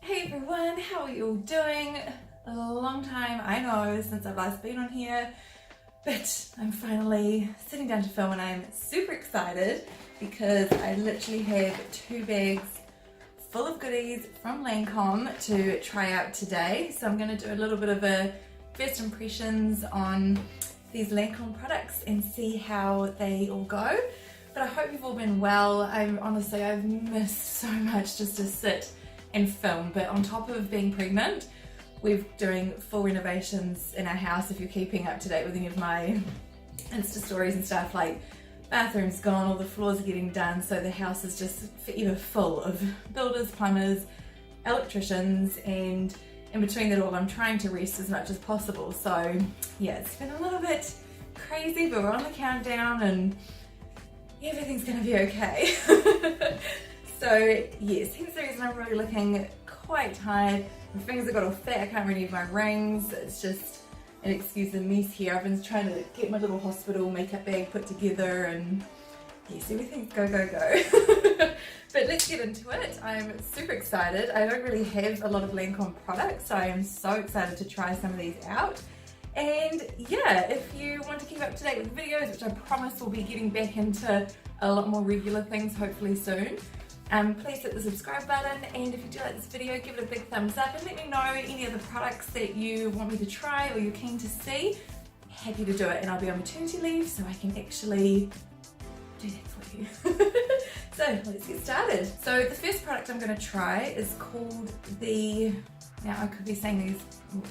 Hey everyone, how are you all doing? A long time, I know, since I've last been on here, but I'm finally sitting down to film and I'm super excited because I literally have 2 bags full of goodies from Lancome to try out today. So I'm going to do a little bit of a first impressions on these Lancome products and see how they all go. But I hope you've all been well. Honestly, I've missed so much just to sit and film, but on top of being pregnant, we're doing full renovations in our house. If you're keeping up to date with any of my Insta stories and stuff, like bathroom's gone, all the floors are getting done, so the house is just forever full of builders, plumbers, electricians, and in between that all I'm trying to rest as much as possible. So yeah, it's been a little bit crazy, but we're on the countdown and everything's gonna be okay. So yes, hence the reason I'm really looking quite tired. My fingers have got all fat, I can't really use my rings. It's just an excuse of mess here. I've been trying to get my little hospital makeup bag put together and yes, everything's go, go, go. But let's get into it. I'm super excited. I don't really have a lot of Lancome products, so I am so excited to try some of these out. And yeah, if you want to keep up to date with videos, which I promise we'll be getting back into a lot more regular things hopefully soon, please hit the subscribe button, and if you do like this video, give it a big thumbs up and let me know any other products that you want me to try or you're keen to see. Happy to do it, and I'll be on maternity leave so I can actually do that for you. So let's get started. So the first product I'm going to try is called now I could be saying these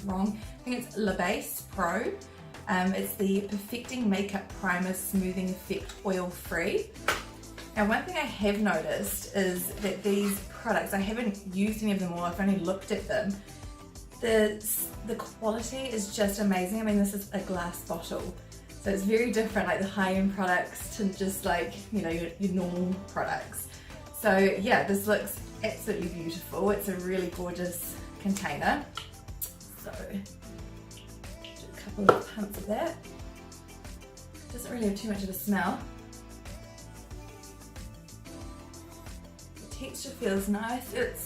wrong, I think it's beige Pro. It's the Perfecting Makeup Primer Smoothing Effect Oil Free. Now one thing I have noticed is that these products, I haven't used any of them all, I've only looked at them. The quality is just amazing. I mean, this is a glass bottle, so it's very different, like the high-end products to just like, you know, your normal products. So yeah, this looks absolutely beautiful. It's a really gorgeous container. So do a couple of pumps of that. Doesn't really have too much of a smell. Texture feels nice. It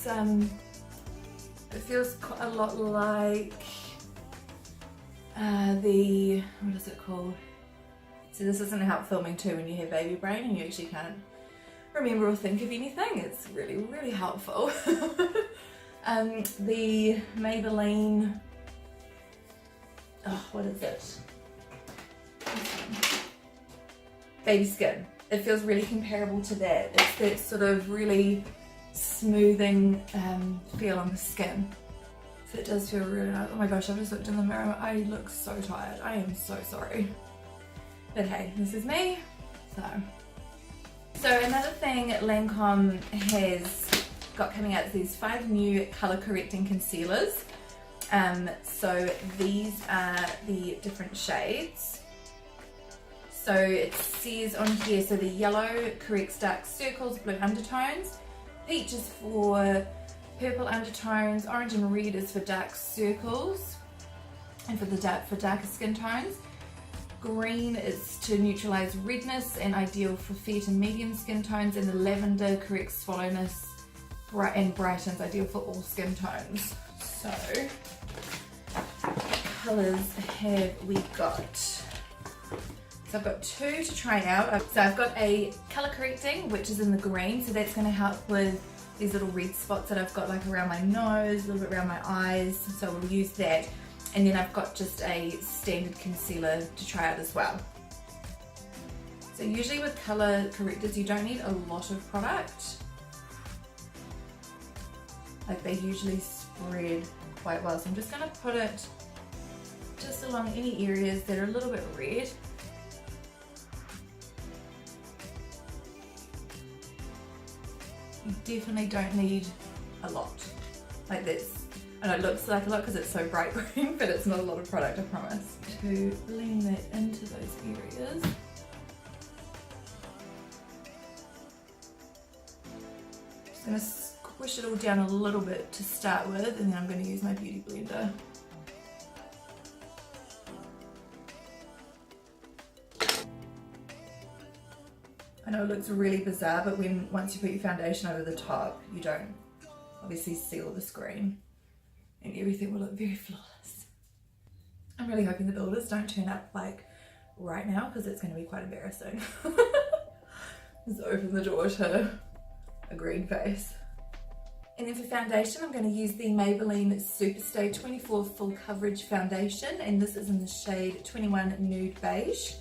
feels quite a lot like what is it called? So this isn't how filming too when you have baby brain and you actually can't remember or think of anything. It's really, really helpful. The Maybelline, oh, what is it? Baby Skin. It feels really comparable to that. It's that sort of really smoothing feel on the skin. So it does feel really nice. Oh my gosh, I've just looked in the mirror. I look so tired. I am so sorry. But hey, this is me. So another thing Lancome has got coming out is these 5 new colour correcting concealers. So these are the different shades. So it says on here, so the yellow corrects dark circles, blue undertones, peach is for purple undertones, orange and red is for dark circles and for darker skin tones. Green is to neutralize redness and ideal for fair to medium skin tones, and the lavender corrects swallowness and brightens, ideal for all skin tones. So what colours have we got? So I've got 2 to try out. So I've got a colour correcting, which is in the green, so that's going to help with these little red spots that I've got like around my nose, a little bit around my eyes, so we'll use that. And then I've got just a standard concealer to try out as well. So usually with colour correctors you don't need a lot of product. Like they usually spread quite well. So I'm just going to put it just along any areas that are a little bit red. You definitely don't need a lot like this. I know it looks like a lot because it's so bright green, but it's not a lot of product, I promise. To blend that into those areas. Just going to squish it all down a little bit to start with, and then I'm going to use my beauty blender. I know it looks really bizarre, but once you put your foundation over the top, you don't obviously see all the screen and everything will look very flawless. I'm really hoping the builders don't turn up like right now because it's going to be quite embarrassing. Just open the door to a green face. And then for foundation, I'm going to use the Maybelline Superstay 24 Full Coverage Foundation, and this is in the shade 21 Nude Beige.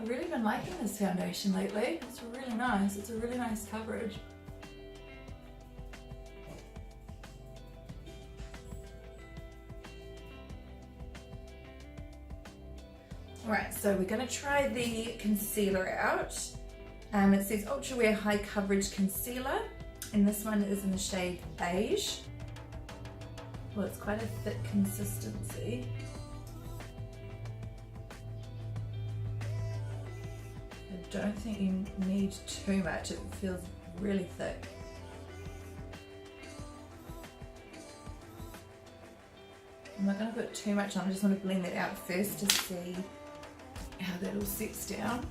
I've really been liking this foundation lately. It's really nice. It's a really nice coverage. Alright, so we're going to try the concealer out. It says Ultra Wear High Coverage Concealer, and this one is in the shade Beige. Well, it's quite a thick consistency. I don't think you need too much, it feels really thick. I'm not going to put too much on, I just want to blend that out first to see how that all sets down.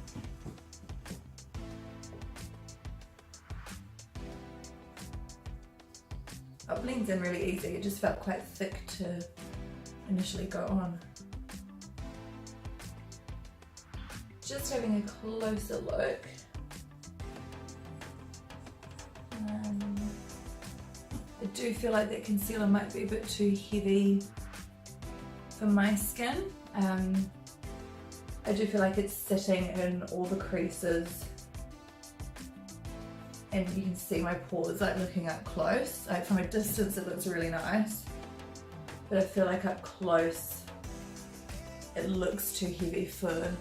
Oh, it blends in really easy, it just felt quite thick to initially go on. Just having a closer look. I do feel like that concealer might be a bit too heavy for my skin. I do feel like it's sitting in all the creases, and you can see my pores like looking up close. Like from a distance it looks really nice, but I feel like up close it looks too heavy for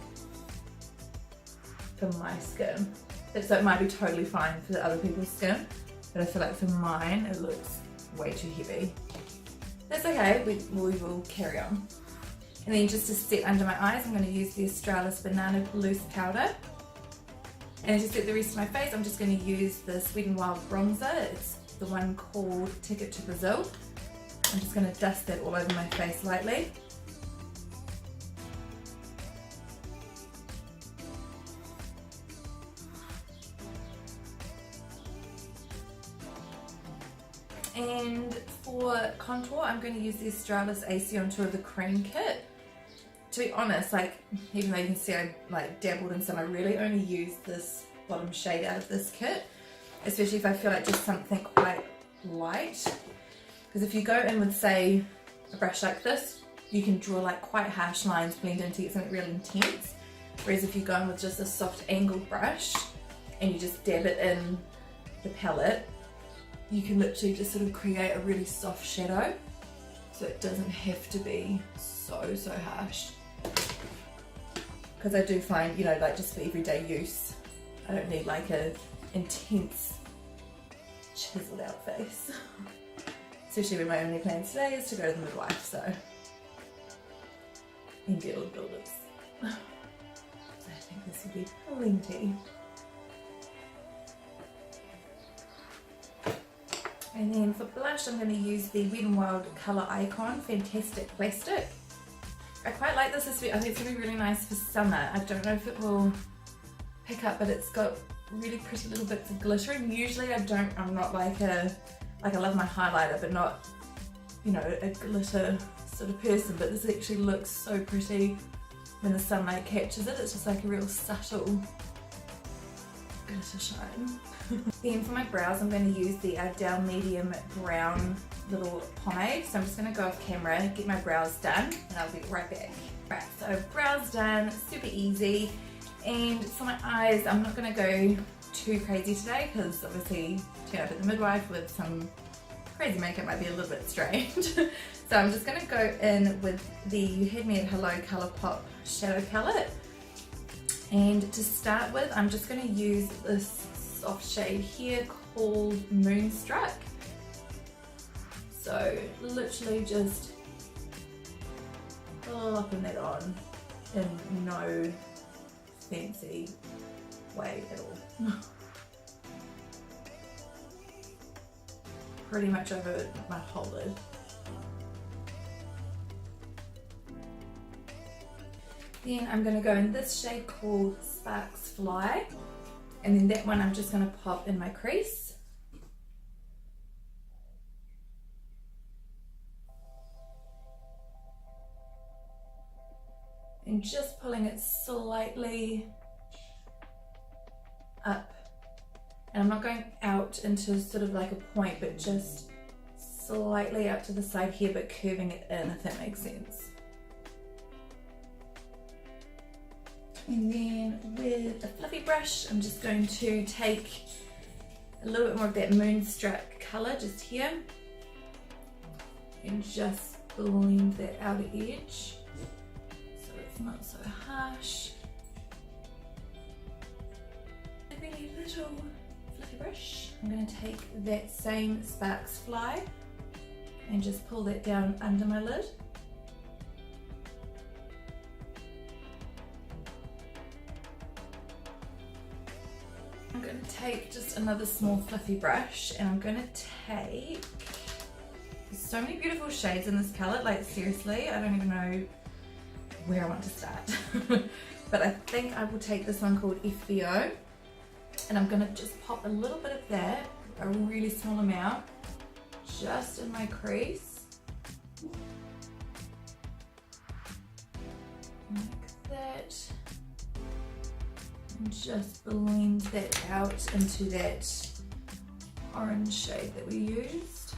my skin. So it might be totally fine for other people's skin, but I feel like for mine it looks way too heavy. That's okay, we will carry on. And then just to set under my eyes, I'm going to use the Australis Banana Loose Powder. And to set the rest of my face, I'm just going to use the Sweet n Wild bronzer. It's the one called Ticket to Brazil. I'm just going to dust that all over my face lightly. And for contour, I'm going to use the Australis AC on Tour the Cream Kit. To be honest, like, even though you can see I like dabbled in some, I really only use this bottom shade out of this kit, especially if I feel like just something quite light. Because if you go in with, say, a brush like this, you can draw like quite harsh lines, blend in to get something really intense. Whereas if you go in with just a soft angled brush and you just dab it in the palette, you can literally just sort of create a really soft shadow, so it doesn't have to be so harsh. Because I do find, you know, like just for everyday use, I don't need like a intense chiseled out face. Especially when my only plan today is to go to the midwife, so and get all the builders. So I think this will be plenty. And then for blush, I'm going to use the Wet n Wild Colour Icon Fantastic Plastic. I quite like this. I think it's going to be really nice for summer. I don't know if it will pick up, but it's got really pretty little bits of glitter. And usually I'm not like I love my highlighter, but not, you know, a glitter sort of person. But this actually looks so pretty when the sunlight catches it. It's just like a real subtle glitter shine. Then for my brows, I'm going to use the Idole Medium Brown little pomade. So I'm just going to go off camera, get my brows done, and I'll be right back. Right, so brows done, super easy. And for my eyes, I'm not going to go too crazy today because obviously turn up at the midwife with some crazy makeup might be a little bit strange. So I'm just going to go in with the You Had Me at Hello Colourpop Shadow Palette. And to start with, I'm just going to use this soft shade here called Moonstruck. So literally just lopping that on in no fancy way at all. pretty much over my whole lid. Then I'm going to go in this shade called Sparks Fly, and then that one I'm just going to pop in my crease. And just pulling it slightly up. And I'm not going out into sort of like a point, but just slightly out to the side here, but curving it in, if that makes sense. And then with a fluffy brush, I'm just going to take a little bit more of that Moonstruck colour just here and just blend that outer edge so it's not so harsh. A really little fluffy brush. I'm going to take that same Sparks Fly and just pull that down under my lid. I'm going to take just another small fluffy brush and I'm going to take so many beautiful shades in this palette, like seriously, I don't even know where I want to start. But I think I will take this one called FBO and I'm going to just pop a little bit of that, a really small amount, just in my crease. Like that. And just blend that out into that orange shade that we used.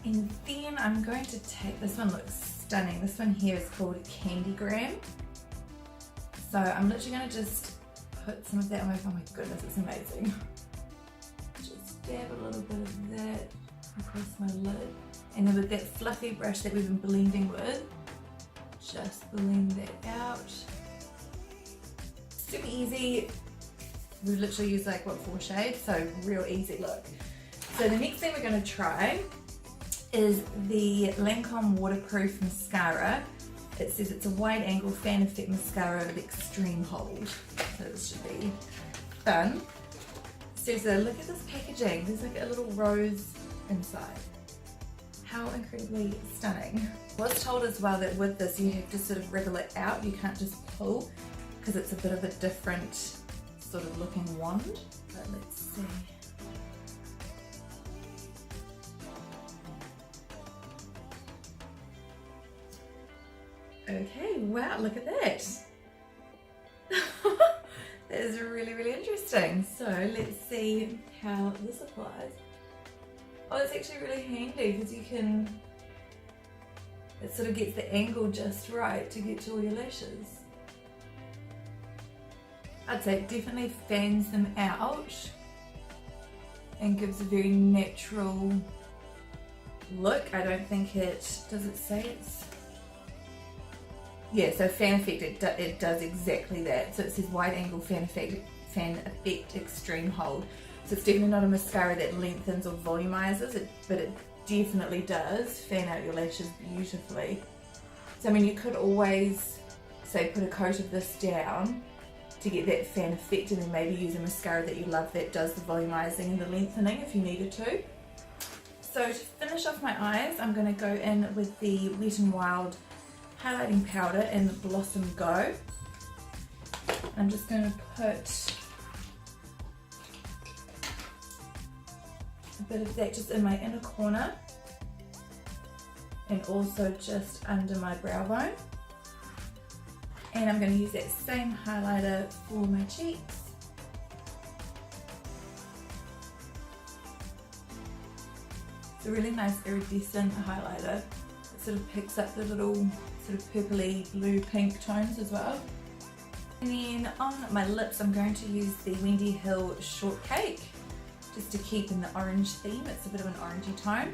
And then I'm going to take, this one looks stunning, this one here is called Candy Gram. So I'm literally going to just put some of that on my, oh my goodness, it's amazing. Just dab a little bit of that across my lid. And then with that fluffy brush that we've been blending with, just blend that out. Super easy. We've literally used like, what, 4 shades? So real easy look. So the next thing we're going to try is the Lancome waterproof mascara. It says it's a wide angle fan effect mascara with extreme hold. So this should be fun. So look at this packaging. There's like a little rose inside. How incredibly stunning. I was told as well that with this you have to sort of wriggle it out. You can't just pull because it's a bit of a different sort of looking wand. But let's see. Okay, wow, look at that. That is really, really interesting. So let's see how this applies. Oh, it's actually really handy because you can, it sort of gets the angle just right to get to all your lashes. I'd say it definitely fans them out and gives a very natural look. I don't think it, does it say it's, yeah, so fan effect, it does exactly that. So it says wide angle fan effect extreme hold. So it's definitely not a mascara that lengthens or volumizes, but it definitely does fan out your lashes beautifully. So I mean, you could always, say, put a coat of this down to get that fan effect and then maybe use a mascara that you love that does the volumizing and the lengthening if you needed to. So to finish off my eyes, I'm going to go in with the Wet n Wild highlighting powder in Blossom Go. I'm just going to put a bit of that just in my inner corner and also just under my brow bone. And I'm going to use that same highlighter for my cheeks. It's a really nice iridescent highlighter. It sort of picks up the little sort of purpley blue pink tones as well. And then on my lips I'm going to use the Wendy Hill Shortcake just to keep in the orange theme. It's a bit of an orangey tone.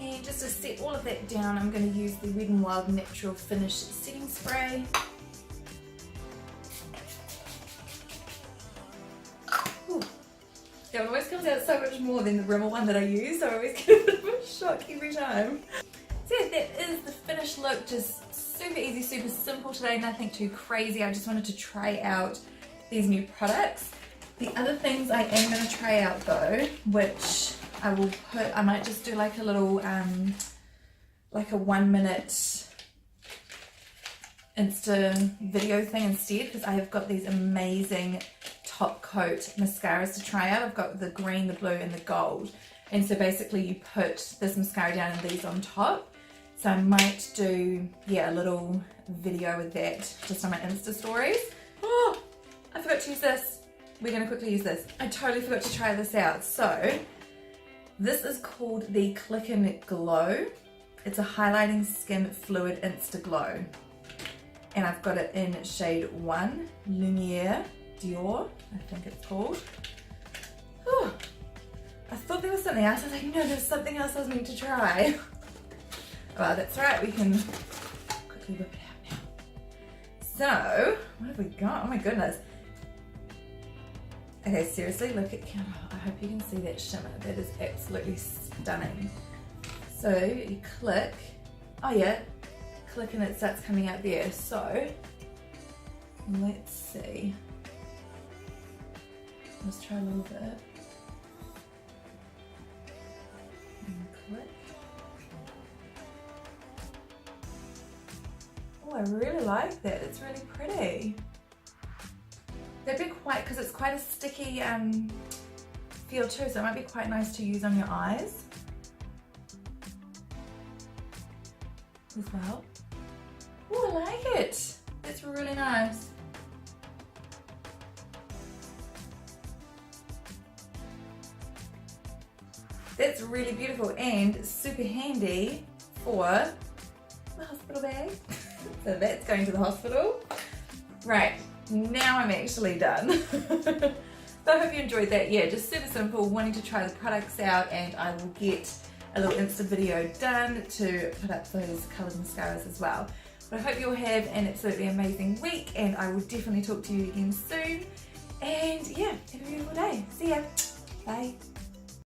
And just to set all of that down, I'm going to use the Wet n Wild Natural Finish Setting Spray. more than the Rimmel one that I use, so I always get a bit of a shock every time. So yeah, that is the finished look, just super easy, super simple today, nothing too crazy. I just wanted to try out these new products. The other things I am going to try out though, which I will put, I might just do like a little, like a 1 minute Insta video thing instead, because I have got these amazing top coat mascaras to try out. I've got the green, the blue and the gold, and so basically you put this mascara down and these on top. So I might do, yeah, a little video with that just on my Insta stories. Oh, I forgot to use this. We're going to quickly use this. I totally forgot to try this out. So this is called the Click and Glow. It's a highlighting skin fluid Insta Glow. And I've got it in shade 1, Lumiere Dior, I think it's called. Oh, I thought there was something else. I was like, no, there's something else I was meant to try. Well, that's right, we can quickly whip it out now. So, what have we got? Oh my goodness. Okay, seriously, look at camera. I hope you can see that shimmer. That is absolutely stunning. So, you click. Oh yeah, click and it starts coming out there. So, let's see. Let's try a little bit. And click. Oh, I really like that. It's really pretty. That'd be quite, because it's quite a sticky feel too, so it might be quite nice to use on your eyes as well. Oh, I like it. That's really nice. That's really beautiful and super handy for the hospital bag. So that's going to the hospital. Right. Now I'm actually done. So I hope you enjoyed that. Yeah, just super simple, wanting to try the products out, and I will get a little Insta video done to put up those coloured mascaras as well. But I hope you'll have an absolutely amazing week, and I will definitely talk to you again soon. And yeah, have a beautiful day. See ya. Bye.